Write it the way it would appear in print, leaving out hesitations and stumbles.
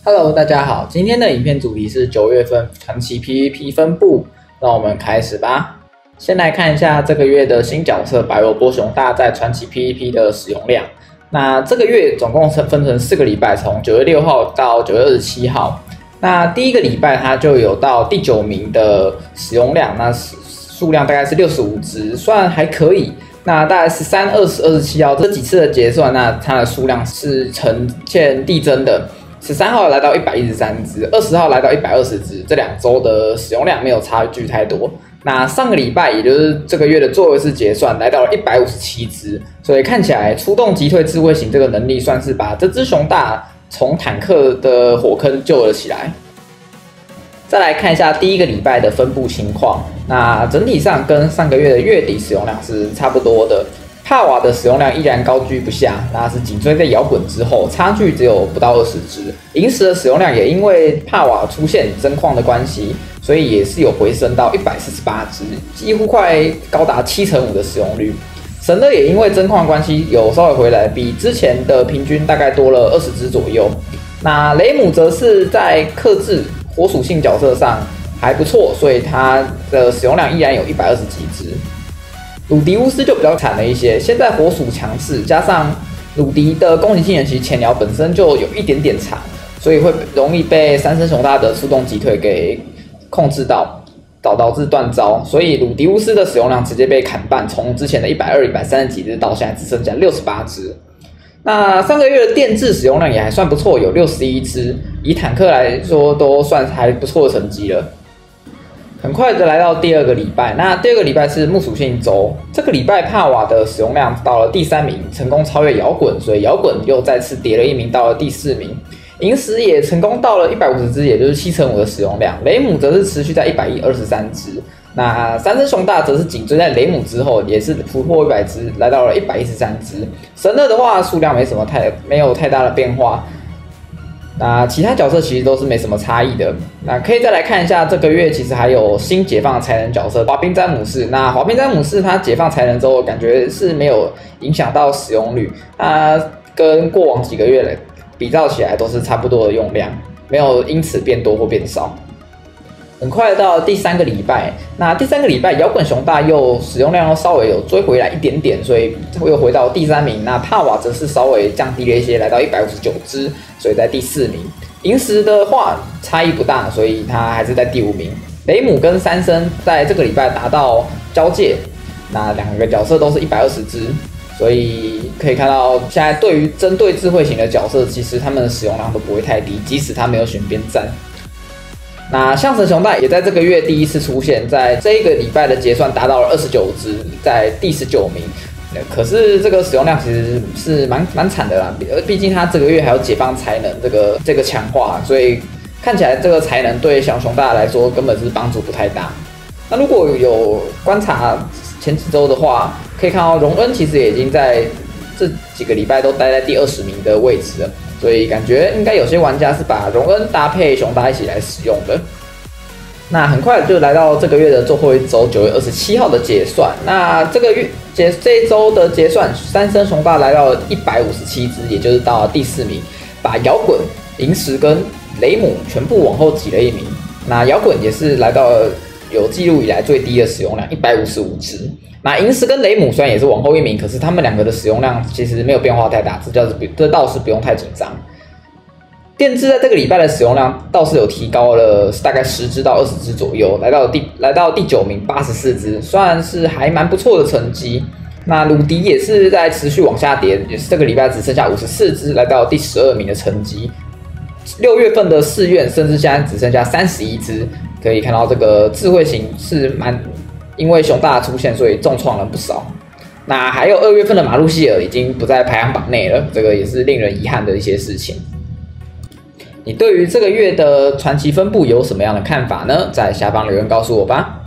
Hello， 大家好，今天的影片主题是9月份传奇 PVP 分布，让我们开始吧。先来看一下这个月的新角色白萝卜熊大在传奇 PVP 的使用量。那这个月总共分成4个礼拜，从9月6号到9月27号。那第一个礼拜它就有到第9名的使用量，那数量大概是65只，算还可以。那大概13、20、27号这几次的结算，那它的数量是呈现递增的。13号来到113只，20号来到120只，这2周的使用量没有差距太多。那上个礼拜，也就是这个月的最后一次结算，来到了157只，所以看起来出动击退智慧型这个能力，算是把这只熊大从坦克的火坑救了起来。再来看一下第一个礼拜的分布情况，那整体上跟上个月的月底使用量是差不多的。帕瓦的使用量依然高居不下，那是紧追在摇滚之后，差距只有不到20只。萤石的使用量也因为帕瓦出现真矿的关系，所以也是有回升到148只，几乎快高达75%的使用率。神乐也因为真矿关系有稍微回来，比之前的平均大概多了20只左右。那雷姆则是在克制火属性角色上还不错，所以它的使用量依然有120几只。鲁迪乌斯就比较惨了一些，现在火属强势，加上鲁迪的攻击性能其实前摇本身就有一点点长，所以会容易被三声熊大的出动击退给控制到，导致断招，所以鲁迪乌斯的使用量直接被砍半，从之前的120、130几只到现在只剩下68只。那上个月的电制使用量也还算不错，有61只，以坦克来说都算还不错的成绩了。很快的来到第2个礼拜，那第2个礼拜是木属性周。这个礼拜帕瓦的使用量到了第3名，成功超越摇滚，所以摇滚又再次跌了1名到了第4名。萤石也成功到了150只，也就是75%的使用量。雷姆则是持续在123只。那三声熊大则是紧追在雷姆之后，也是突破100只，来到了113只。神乐的话数量没有太大的变化。那其他角色其实都是没什么差异的。那可以再来看一下，这个月其实还有新解放的才能角色滑冰詹姆士。那滑冰詹姆士它解放才能之后，感觉是没有影响到使用率。它跟过往几个月比较起来都是差不多的用量，没有因此变多或变少。很快到第3个礼拜，那第3个礼拜摇滚熊大又使用量又稍微有追回来一点点，所以又回到第3名。那帕瓦则是稍微降低了一些，来到159只，所以在第4名。萤石的话差异不大，所以它还是在第5名。雷姆跟三声在这个礼拜达到交界，那2个角色都是120只，所以可以看到现在对于针对智慧型的角色，其实他们的使用量都不会太低，即使他没有选边站。那象神熊大也在这个月第一次出现，在这一个礼拜的结算达到了29只，在第19名。可是这个使用量其实是蛮惨的啦，毕竟它这个月还有解放才能这个强化，所以看起来这个才能对小熊大来说根本是帮助不太大。那如果有观察前几周的话，可以看到荣恩其实也已经在这几个礼拜都待在第20名的位置了。所以感觉应该有些玩家是把荣恩搭配熊大一起来使用的。那很快就来到这个月的最后一周，9月27号的结算。那这一周的结算，三声熊大来到了157只，也就是到了第4名，把摇滚、萤石跟雷姆全部往后挤了1名。那摇滚也是来到了有记录以来最低的使用量155只。那萤石跟雷姆虽然也是往后1名，可是他们2个的使用量其实没有变化太大，这倒是不用太紧张。电制在这个礼拜的使用量倒是有提高了，大概10只到20只左右，来到第9名84只，算是还蛮不错的成绩。那鲁迪也是在持续往下跌，也是这个礼拜只剩下54只，来到第12名的成绩。6月份的4院甚至现在只剩下31只，可以看到这个智慧型是因为熊大的出现，所以重创了不少。那还有2月份的马路希尔已经不在排行榜内了，这个也是令人遗憾的一些事情。你对于这个月的传奇分布有什么样的看法呢？在下方留言告诉我吧。